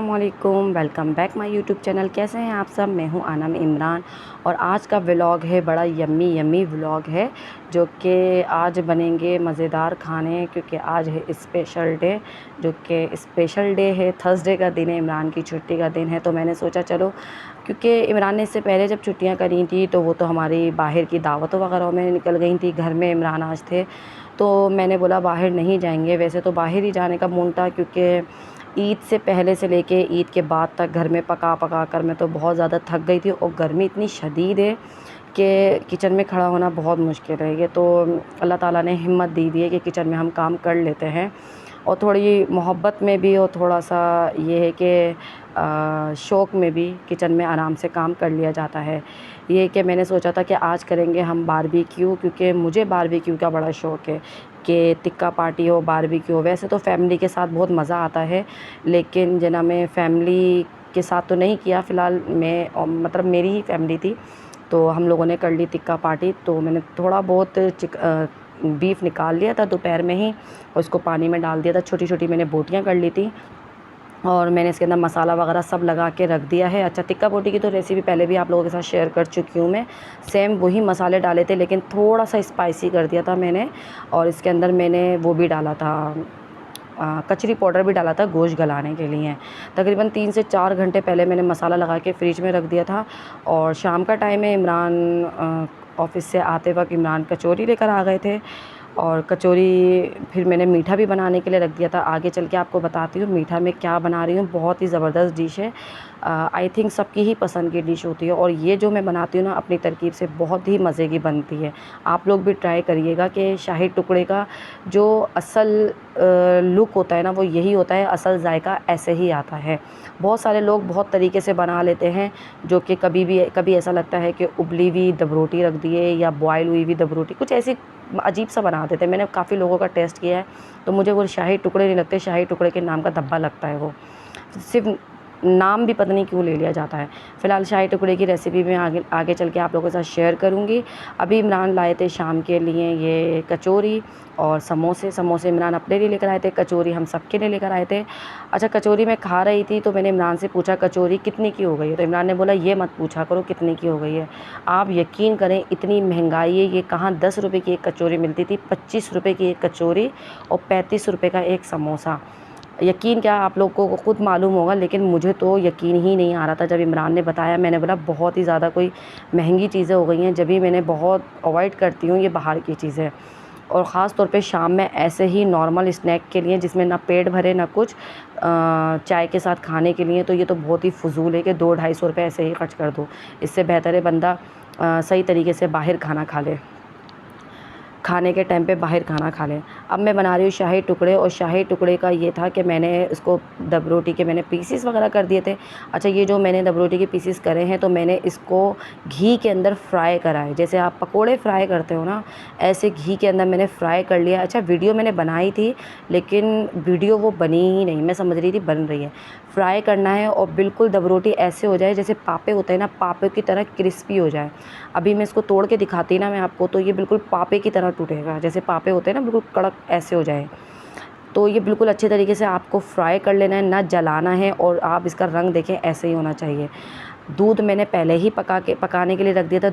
अस्सलामुअलैकुम, welcome back my YouTube channel. कैसे हैं आप सब? मैं हूं आनम इमरान और आज का व्लॉग है बड़ा यम्मी यम्मी व्लॉग है जो कि आज बनेंगे मज़ेदार खाने, क्योंकि आज है स्पेशल डे, जो कि स्पेशल डे है, थर्सडे का दिन है, इमरान की छुट्टी का दिन है। तो मैंने सोचा चलो, क्योंकि इमरान ने इससे पहले जब छुट्टियां करी थी तो वो तो हमारी बाहर की दावतों वगैरह में निकल गई थी। घर में इमरान आज थे तो मैंने बोला बाहर नहीं जाएंगे। वैसे तो बाहर ही जाने का मूड था, क्योंकि ईद से पहले से लेके ईद के बाद तक घर में पका पका कर मैं तो बहुत ज़्यादा थक गई थी और गर्मी इतनी शदीद है कि किचन में खड़ा होना बहुत मुश्किल है। ये तो अल्लाह ताला ने हिम्मत दी हुई है कि किचन में हम काम कर लेते हैं, और थोड़ी मोहब्बत में भी और थोड़ा सा ये है कि शौक़ में भी किचन में आराम से काम कर लिया जाता है। ये कि मैंने सोचा था कि आज करेंगे हम बारबेक्यू, क्योंकि मुझे बारबेक्यू का बड़ा शौक़ है कि टिक्का पार्टी हो, बारबेक्यू हो। वैसे तो फैमिली के साथ बहुत मज़ा आता है, लेकिन जना मैं फ़ैमिली के साथ तो नहीं किया फ़िलहाल। मैं मतलब मेरी ही फैमिली थी तो हम लोगों ने कर ली टिक्का पार्टी। तो मैंने थोड़ा बहुत बीफ निकाल लिया था दोपहर में ही और इसको पानी में डाल दिया था। छोटी छोटी मैंने बोटियाँ कर ली थी और मैंने इसके अंदर मसाला वगैरह सब लगा के रख दिया है। अच्छा, टिक्का बोटी की तो रेसिपी पहले भी आप लोगों के साथ शेयर कर चुकी हूँ मैं। सेम वही मसाले डाले थे, लेकिन थोड़ा सा स्पाइसी कर दिया था मैंने। और इसके अंदर मैंने वो भी डाला था, कचरी पाउडर भी डाला था गोश्त गलाने के लिए। तकरीबन 3 से 4 घंटे पहले मैंने मसाला लगा के फ्रिज में रख दिया था। और शाम का टाइम है, इमरान ऑफ़िस से आते वक्त इमरान कचौरी लेकर आ गए थे और कचौरी फिर मैंने मीठा भी बनाने के लिए रख दिया था। आगे चल के आपको बताती हूँ मीठा में क्या बना रही हूँ। बहुत ही ज़बरदस्त डिश है, आई थिंक सबकी ही पसंद की डिश होती है, और ये जो मैं बनाती हूँ ना अपनी तरकीब से बहुत ही मज़े की बनती है। आप लोग भी ट्राई करिएगा कि शाही टुकड़े का जो असल लुक होता है ना वो यही होता है, असल जायका ऐसे ही आता है। बहुत सारे लोग बहुत तरीके से बना लेते हैं, जो कि कभी ऐसा लगता है कि उबली हुई दबरोटी रख दिए या बॉयल हुई हुई दबरोटी, कुछ ऐसी अजीब सा बना देते हैं। मैंने काफ़ी लोगों का टेस्ट किया है तो मुझे वो शाही टुकड़े नहीं लगते, शाही टुकड़े के नाम का धब्बा लगता है। वो सिर्फ नाम भी पता नहीं क्यों ले लिया जाता है। फ़िलहाल शाही टुकड़े की रेसिपी मैं आगे आगे चल के आप लोगों के साथ शेयर करूँगी। अभी इमरान लाए थे शाम के लिए ये कचौरी और समोसे इमरान अपने लिए लेकर आए थे, कचौरी हम सबके लिए लेकर आए थे। अच्छा, कचौरी मैं खा रही थी तो मैंने इमरान से पूछा कचौरी कितने की हो गई है, तो इमरान ने बोला ये मत पूछा करो कितने की हो गई है। आप यकीन करें इतनी महंगाई है, ये कहाँ 10 रुपये की एक कचौरी मिलती थी, 25 रुपये की एक कचौरी और 35 रुपये का एक समोसा। यकीन क्या, आप लोगों को खुद मालूम होगा, लेकिन मुझे तो यकीन ही नहीं आ रहा था जब इमरान ने बताया। मैंने बोला बहुत ही ज़्यादा कोई महंगी चीज़ें हो गई हैं। जब भी मैंने बहुत अवॉइड करती हूँ ये बाहर की चीज़ें, और ख़ास तौर पे शाम में ऐसे ही नॉर्मल स्नैक के लिए जिसमें ना पेट भरे ना कुछ, चाय के साथ खाने के लिए तो ये तो बहुत ही फ़ुज़ूल है कि 200-250 रुपये ऐसे ही खर्च कर दो। इससे बेहतर है बंदा सही तरीके से बाहर खाना खा ले, खाने के टाइम पे बाहर खाना खा लें। अब मैं बना रही हूँ शाही टुकड़े, और शाही टुकड़े का ये था कि मैंने इसको दब रोटी के मैंने पीसीस वगैरह कर दिए थे। अच्छा, ये जो मैंने दब रोटी के पीसीस करे हैं तो मैंने इसको घी के अंदर फ्राई करा है। जैसे आप पकोड़े फ्राई करते हो ना, ऐसे घी के अंदर मैंने फ्राई कर लिया। अच्छा, वीडियो मैंने बनाई थी लेकिन वीडियो वो बनी ही नहीं, मैं समझ रही थी बन रही है। फ्राई करना है और बिल्कुल दब रोटी ऐसे हो जाए जैसे पापे होते हैं ना, पापे की तरह क्रिस्पी हो जाए। अभी मैं इसको तोड़ के दिखाती ना मैं आपको, तो ये बिल्कुल पापे की तरह टूटेगा, जैसे पापे होते हैं ना बिल्कुल कड़क ऐसे हो जाए। तो ये बिल्कुल अच्छे तरीके से आपको फ्राई कर लेना है, ना जलाना है, और आप इसका रंग देखें ऐसे ही होना चाहिए। दूध मैंने पहले ही पकाने के लिए रख दिया था।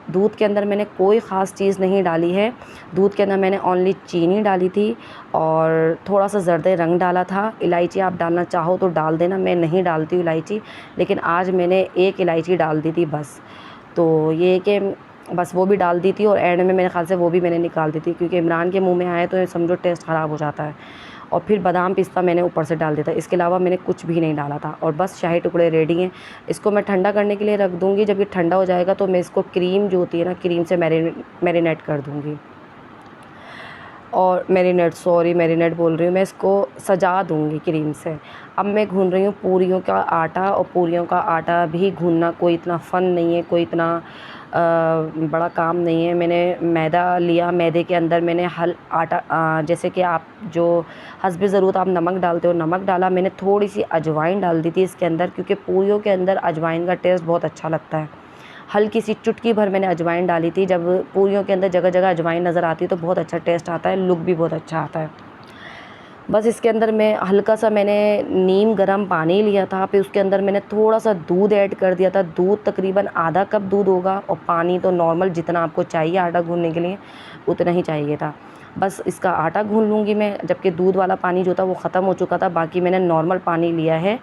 दूध के अंदर मैंने कोई ख़ास चीज़ नहीं डाली है। दूध के अंदर मैंने ओनली चीनी डाली थी और थोड़ा सा ज़र्दे रंग डाला था। इलायची आप डालना चाहो तो डाल देना, मैं नहीं डालती हूँ इलायची, लेकिन आज मैंने एक इलायची डाल दी थी बस। तो ये कि बस वो भी डाल दी थी और एंड में मेरे ख़्याल से वो भी मैंने निकाल दी थी, क्योंकि इमरान के मुंह में आए तो समझो टेस्ट ख़राब हो जाता है। और फिर बादाम पिस्ता मैंने ऊपर से डाल दिया था, इसके अलावा मैंने कुछ भी नहीं डाला था। और बस शाही टुकड़े रेडी हैं। इसको मैं ठंडा करने के लिए रख दूँगी। जब ये ठंडा हो जाएगा तो मैं इसको क्रीम जो होती है ना, क्रीम से मैरिनेट कर दूँगी। और मैरिनेट बोल रही हूँ मैं, इसको सजा दूँगी क्रीम से। अब मैं गूँध रही हूँ पूरियों का आटा, और पूरियों का आटा भी गूँधना कोई इतना फ़न नहीं है, कोई इतना बड़ा काम नहीं है। मैंने मैदा लिया, मैदे के अंदर मैंने जैसे कि आप जो हस्बे ज़रूरत आप नमक डालते हो, नमक डाला। मैंने थोड़ी सी अजवाइन डाल दी थी इसके अंदर, क्योंकि पूरियों के अंदर अजवाइन का टेस्ट बहुत अच्छा लगता है। हल्की सी चुटकी भर मैंने अजवाइन डाली थी। जब पूरियों के अंदर जगह जगह अजवाइन नज़र आती है तो बहुत अच्छा टेस्ट आता है, लुक भी बहुत अच्छा आता है। बस इसके अंदर मैं हल्का सा मैंने नीम गर्म पानी लिया था, फिर उसके अंदर मैंने थोड़ा सा दूध ऐड कर दिया था। दूध तकरीबन आधा कप दूध होगा, और पानी तो नॉर्मल जितना आपको चाहिए आटा गूँधने के लिए उतना ही चाहिए था। बस इसका आटा गूँध लूँगी मैं, जबकि दूध वाला पानी जो था वो ख़त्म हो चुका था। बाकी मैंने नॉर्मल पानी लिया है,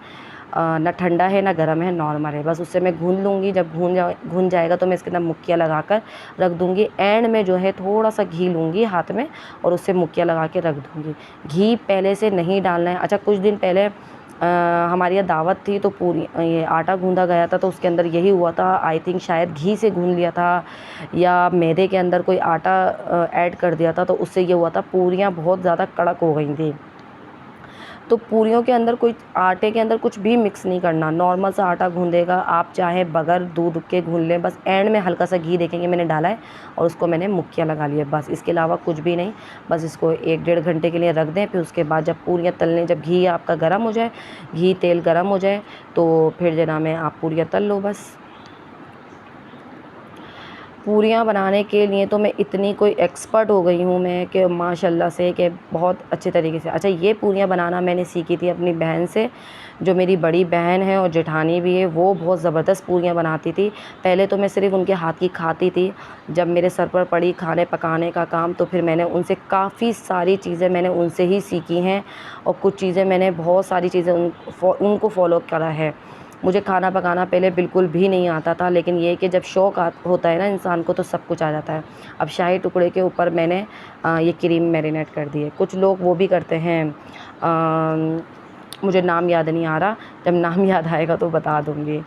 ना ठंडा है ना गर्म है, नॉर्मल है। बस उससे मैं गूँध लूँगी। जब भून जाएगा तो मैं इसके अंदर मुक्कियाँ लगाकर रख दूँगी। एंड में जो है थोड़ा सा घी लूँगी हाथ में और उससे मुक्कियाँ लगा के रख दूँगी। घी पहले से नहीं डालना है। अच्छा, कुछ दिन पहले हमारे यहाँ दावत थी, तो पूरी ये आटा गूँधा गया था, तो उसके अंदर यही हुआ था। आई थिंक शायद घी से गूँध लिया था या मैदे के अंदर कोई आटा ऐड कर दिया था, तो उससे ये हुआ था पूरियाँ बहुत ज़्यादा कड़क हो गई थी। तो पूरियों के अंदर कोई आटे के अंदर कुछ भी मिक्स नहीं करना, नॉर्मल सा आटा गूँधेगा। आप चाहे बगैर दूध के गूँध लें, बस एंड में हल्का सा घी देखेंगे मैंने डाला है और उसको मैंने मुक्कियाँ लगा ली है, बस इसके अलावा कुछ भी नहीं। बस इसको 1-1.5 घंटे के लिए रख दें। फिर उसके बाद जब पूरियाँ तलने, जब घी आपका गर्म हो जाए, घी तेल गर्म हो जाए, तो फिर जना में आप पूरियाँ तल लो बस। पूरियाँ बनाने के लिए तो मैं इतनी कोई एक्सपर्ट हो गई हूँ मैं कि माशाल्लाह से, कि बहुत अच्छे तरीके से। अच्छा, ये पूरियाँ बनाना मैंने सीखी थी अपनी बहन से, जो मेरी बड़ी बहन है और जेठानी भी है। वो बहुत ज़बरदस्त पूरियाँ बनाती थी। पहले तो मैं सिर्फ़ उनके हाथ की खाती थी। जब मेरे सर पर पड़ी खाने पकाने का काम, तो फिर मैंने उनसे काफ़ी सारी चीज़ें मैंने उनसे ही सीखी हैं, और कुछ चीज़ें मैंने बहुत सारी चीज़ें उनको फ़ॉलो करा है। मुझे खाना पकाना पहले बिल्कुल भी नहीं आता था, लेकिन ये कि जब शौक़ होता है ना इंसान को, तो सब कुछ आ जाता है। अब शाही टुकड़े के ऊपर मैंने ये क्रीम मैरिनेट कर दी है। कुछ लोग वो भी करते हैं, मुझे नाम याद नहीं आ रहा, जब नाम याद आएगा तो बता दूँगी।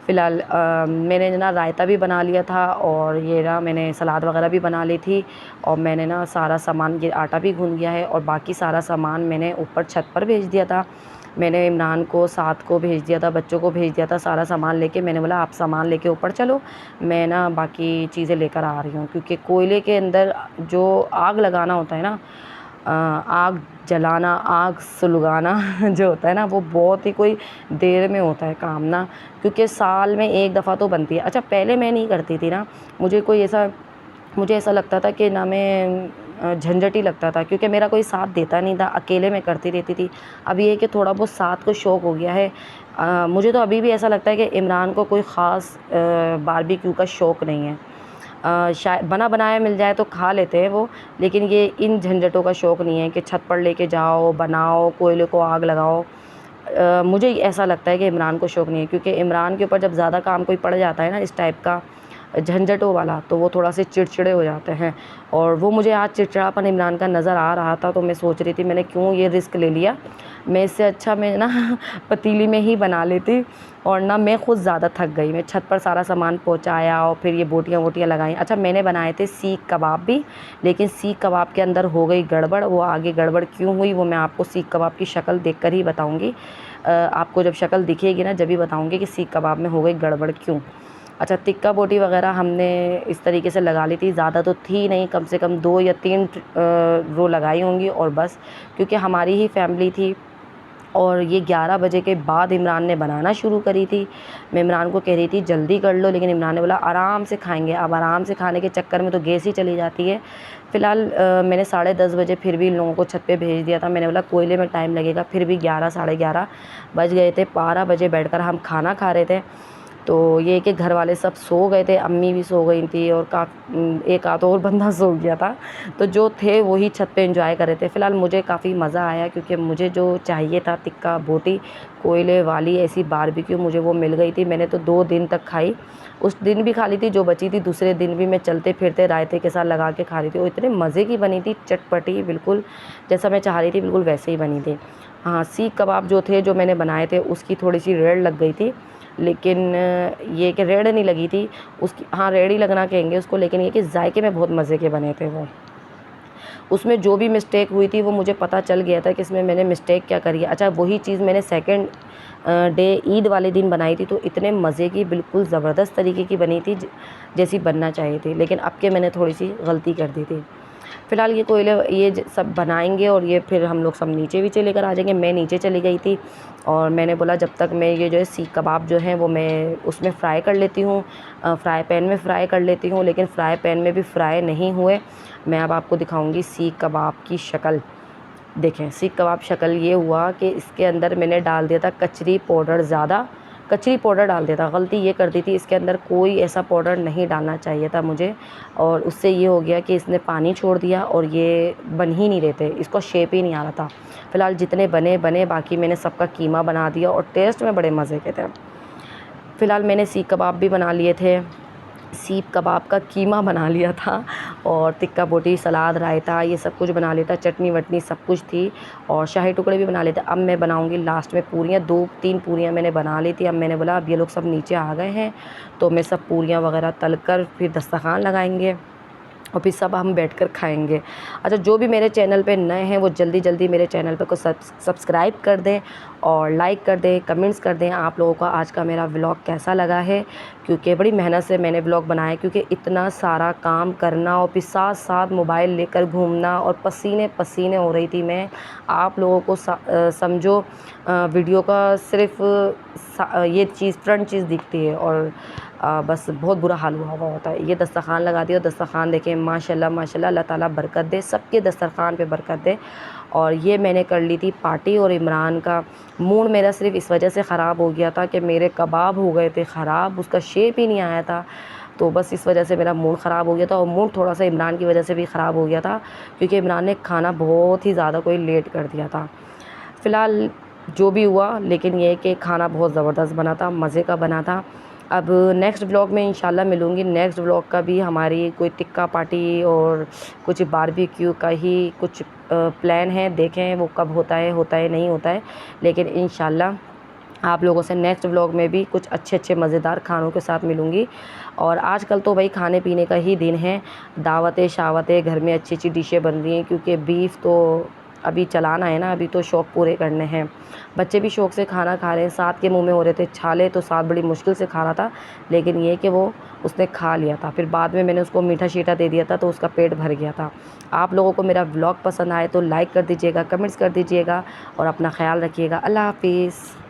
फ़िलहाल मैंने ना रायता भी बना लिया था, और ये ना मैंने सलाद वगैरह भी बना ली थी, और मैंने ना सारा सामान, ये आटा भी गूँध गया है, और बाकी सारा सामान मैंने ऊपर छत पर भेज दिया था। मैंने इमरान को, साथ को भेज दिया था, बच्चों को भेज दिया था सारा सामान लेके। मैंने बोला आप सामान लेके ऊपर चलो, मैं ना बाकी चीज़ें लेकर आ रही हूँ। क्योंकि कोयले के अंदर जो आग लगाना होता है ना, आग जलाना, आग सुलगाना जो होता है ना, वो बहुत ही कोई देर में होता है काम ना, क्योंकि साल में एक दफ़ा तो बनती है। अच्छा, पहले मैं नहीं करती थी ना, मुझे ऐसा लगता था कि ना मैं झंझट ही लगता था, क्योंकि मेरा कोई साथ देता नहीं था, अकेले मैं करती रहती थी। अब ये है कि थोड़ा बहुत साथ को शौक़ हो गया है। मुझे तो अभी भी ऐसा लगता है कि इमरान को कोई ख़ास बारबेक्यू का शौक़ नहीं है। शायद बना बनाया मिल जाए तो खा लेते हैं वो, लेकिन ये इन झंझटों का शौक़ नहीं है कि छत पर लेके जाओ, बनाओ, कोयले को आग लगाओ। मुझे ऐसा लगता है कि इमरान को शौक़ नहीं है, क्योंकि इमरान के ऊपर जब ज़्यादा काम कोई पड़ जाता है ना इस टाइप का, झंझटों वाला, तो वो थोड़ा से चिड़चिड़े हो जाते हैं। और वो मुझे आज चिड़चिड़ापन इमरान का नज़र आ रहा था, तो मैं सोच रही थी मैंने क्यों ये रिस्क ले लिया। मैं इससे अच्छा मैं ना पतीली में ही बना लेती, और ना मैं खुद ज़्यादा थक गई। मैं छत पर सारा सामान पहुंचाया और फिर ये बोटियाँ वोटियाँ लगाई। अच्छा, मैंने बनाए थे सीख कबाब भी, लेकिन सीख कबाब के अंदर हो गई गड़बड़। वो आगे गड़बड़ क्यों हुई वो मैं आपको सीख कबाब की शक्ल देखकर ही बताऊँगी। आपको जब शक्ल दिखेगी ना, जब भी बताऊँगी कि सीख कबाब में हो गई गड़बड़ क्यों। अच्छा, तिक्का बोटी वग़ैरह हमने इस तरीके से लगा ली थी, ज़्यादा तो थी नहीं, कम से कम 2 या 3 रो लगाई होंगी, और बस, क्योंकि हमारी ही फैमिली थी। और ये 11 बजे के बाद इमरान ने बनाना शुरू करी थी। मैं इमरान को कह रही थी जल्दी कर लो, लेकिन इमरान ने बोला आराम से खाएँगे। अब आराम से खाने के चक्कर में तो गैस ही चली जाती है। फ़िलहाल मैंने 10:30 बजे फिर भी इन लोगों को छत पे भेज दिया था। मैंने बोला कोयले में टाइम लगेगा, फिर भी 11 साढ़े 11 बज गए थे। 12 बजे बैठकर हम खाना खा रहे थे। तो ये कि घर वाले सब सो गए थे, अम्मी भी सो गई थी, और एक आध और बंदा सो गया था। तो जो थे वही छत पे एंजॉय कर रहे थे। फ़िलहाल मुझे काफ़ी मज़ा आया, क्योंकि मुझे जो चाहिए था तिक्का बोटी कोयले वाली ऐसी बारबेक्यू, मुझे वो मिल गई थी। मैंने तो 2 दिन तक खाई। उस दिन भी खा ली थी जो बची थी, दूसरे दिन भी मैं चलते फिरते रायते के साथ लगा के खा रही थी। वो इतने मज़े की बनी थी, चटपटी, बिल्कुल जैसा मैं चाह रही थी बिल्कुल वैसे ही बनी थी। हाँ, सीख कबाब जो थे, जो मैंने बनाए थे, उसकी थोड़ी-सी रेड़ लग गई थी, लेकिन ये कि रेड़ नहीं लगी थी उसकी, हाँ रेड़ ही लगना कहेंगे उसको, लेकिन ये कि जायके में बहुत मज़े के बने थे वो। उसमें जो भी मिस्टेक हुई थी वो मुझे पता चल गया था कि इसमें मैंने मिस्टेक क्या करी है। अच्छा, वही चीज़ मैंने सेकंड डे ईद वाले दिन बनाई थी, तो इतने मज़े की, बिल्कुल ज़बरदस्त तरीके की बनी थी जैसी बनना चाहिए थी, लेकिन अब के मैंने थोड़ी सी गलती कर दी थी। फ़िलहाल ये कोयले ये सब बनाएंगे, और ये फिर हम लोग सब नीचे वीचे लेकर आ जाएंगे। मैं नीचे चली गई थी, और मैंने बोला जब तक मैं ये जो है सीख कबाब जो है वो मैं उसमें फ़्राई कर लेती हूँ, फ़्राई पैन में फ़्राई कर लेती हूँ। लेकिन फ़्राई पैन में भी फ़्राई नहीं हुए। मैं अब आपको दिखाऊंगी सीख कबाब की शक्ल। देखें सीख कबाब शक्ल ये हुआ कि इसके अंदर मैंने डाल दिया था कचरी पाउडर, ज़्यादा कचरी पाउडर डाल दिया था। गलती ये कर दी थी, इसके अंदर कोई ऐसा पाउडर नहीं डालना चाहिए था मुझे, और उससे ये हो गया कि इसने पानी छोड़ दिया और ये बन ही नहीं रहे थे, इसको शेप ही नहीं आ रहा था। फ़िलहाल जितने बने बने, बाकी मैंने सबका कीमा बना दिया और टेस्ट में बड़े मज़े के थे। फ़िलहाल मैंने सीख कबाब भी बना लिए थे, सीख कबाब का कीमा बना लिया था, और टिक्का बोटी, सलाद, रायता ये सब कुछ बना लिया था, चटनी वटनी सब कुछ थी, और शाही टुकड़े भी बना लिए थे। अब मैं बनाऊंगी लास्ट में पूरियाँ, 2-3 पूरियाँ मैंने बना ली थी। अब मैंने बोला अब ये लोग सब नीचे आ गए हैं तो मैं सब पूरियाँ वगैरह तल कर फिर दस्तरखान लगाएंगे और फिर सब हम बैठकर खाएंगे। अच्छा, जो भी मेरे चैनल पे नए हैं वो जल्दी जल्दी मेरे चैनल पे को सब्सक्राइब कर दें और लाइक कर दें, कमेंट्स कर दें आप लोगों को आज का मेरा व्लॉग कैसा लगा है, क्योंकि बड़ी मेहनत से मैंने व्लॉग बनाया, क्योंकि इतना सारा काम करना और फिर साथ साथ मोबाइल लेकर घूमना और पसीने पसीने हो रही थी मैं। आप लोगों को समझो वीडियो का सिर्फ ये चीज़ फ्रंट चीज़ दिखती है और बस बहुत बुरा हाल हुआ हुआ होता है। ये दस्तरखान लगा दिया, दस्तरखान देखें माशाल्लाह माशाल्लाह, अल्लाह ताला बरकत दे, सबके दस्तरखान पे बरकत दे। और ये मैंने कर ली थी पार्टी, और इमरान का मूड मेरा सिर्फ इस वजह से ख़राब हो गया था कि मेरे कबाब हो गए थे ख़राब, उसका शेप ही नहीं आया था, तो बस इस वजह से मेरा मूड ख़राब हो गया था। और मूड थोड़ा सा इमरान की वजह से भी ख़राब हो गया था, क्योंकि इमरान ने खाना बहुत ही ज़्यादा कोई लेट कर दिया था। फ़िलहाल जो भी हुआ, लेकिन ये कि खाना बहुत ज़बरदस्त बना था, मज़े का बना था। अब नेक्स्ट व्लॉग में इंशाल्लाह मिलूँगी। नेक्स्ट व्लॉग का भी हमारी कोई टिक्का पार्टी और कुछ बारबेक्यू का ही कुछ प्लान है, देखें वो कब होता है नहीं होता है, लेकिन इंशाल्लाह आप लोगों से नेक्स्ट व्लॉग में भी कुछ अच्छे अच्छे मज़ेदार खानों के साथ मिलूँगी। और आजकल तो भाई खाने पीने का ही दिन है, दावतें शावतें, घर में अच्छी अच्छी डिशें बन रही हैं, क्योंकि बीफ तो अभी चलाना है ना, अभी तो शौक़ पूरे करने हैं। बच्चे भी शौक़ से खाना खा रहे हैं, साथ के मुंह में हो रहे थे छाले, तो साथ बड़ी मुश्किल से खा रहा था, लेकिन ये कि वो उसने खा लिया था। फिर बाद में मैंने उसको मीठा शीठा दे दिया था तो उसका पेट भर गया था। आप लोगों को मेरा व्लॉग पसंद आए तो लाइक कर दीजिएगा, कमेंट्स कर दीजिएगा और अपना ख्याल रखिएगा। अल्लाह हाफिज़।